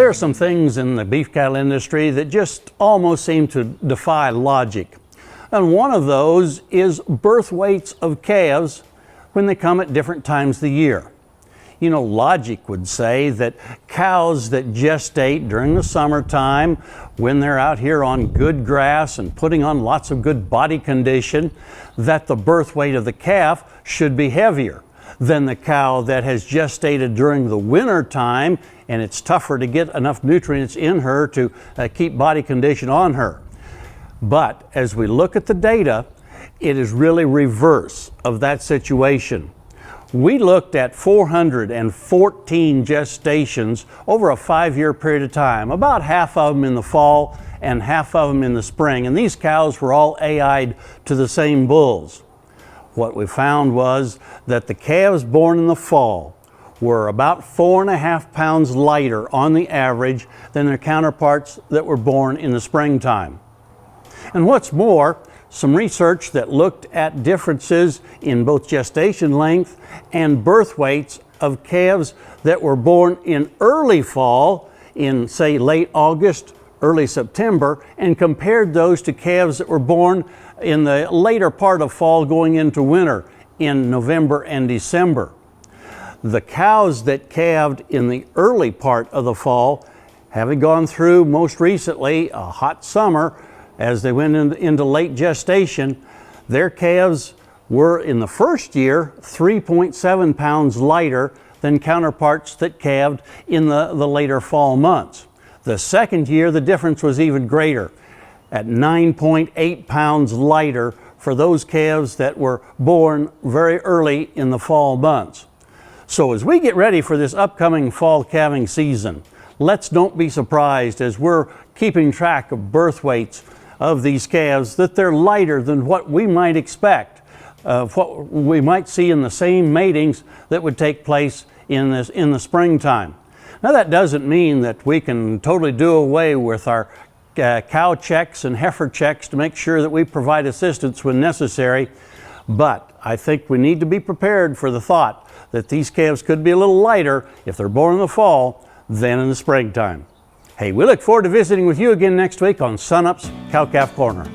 There are some things in the beef cattle industry that just almost seem to defy logic. And one of those is birth weights of calves when they come at different times of the year. You know, logic would say that cows that gestate during the summertime, when they're out here on good grass and putting on lots of good body condition, that the birth weight of the calf should be heavier than the cow that has gestated during the winter time, and it's tougher to get enough nutrients in her to keep body condition on her. But as we look at the data, it is really reverse of that situation. We looked at 414 gestations over a 5-year period of time, about half of them in the fall and half of them in the spring, and these cows were all AI'd to the same bulls. What we found was that the calves born in the fall were about 4.5 pounds lighter on the average than their counterparts that were born in the springtime. And what's more, some research that looked at differences in both gestation length and birth weights of calves that were born in early fall, in say late August, early September, and compared those to calves that were born in the later part of fall going into winter in November and December. The cows that calved in the early part of the fall, having gone through most recently a hot summer, as they went into late gestation, their calves were in the first year 3.7 pounds lighter than counterparts that calved in the later fall months. The second year, the difference was even greater, at 9.8 pounds lighter for those calves that were born very early in the fall months. So as we get ready for this upcoming fall calving season, let's don't be surprised as we're keeping track of birth weights of these calves that they're lighter than what we might expect, what we might see in the same matings that would take place in the springtime. Now that doesn't mean that we can totally do away with our cow checks and heifer checks to make sure that we provide assistance when necessary, but I think we need to be prepared for the thought that these calves could be a little lighter if they're born in the fall than in the springtime. Hey, we look forward to visiting with you again next week on Sunup's Cow-Calf Corner.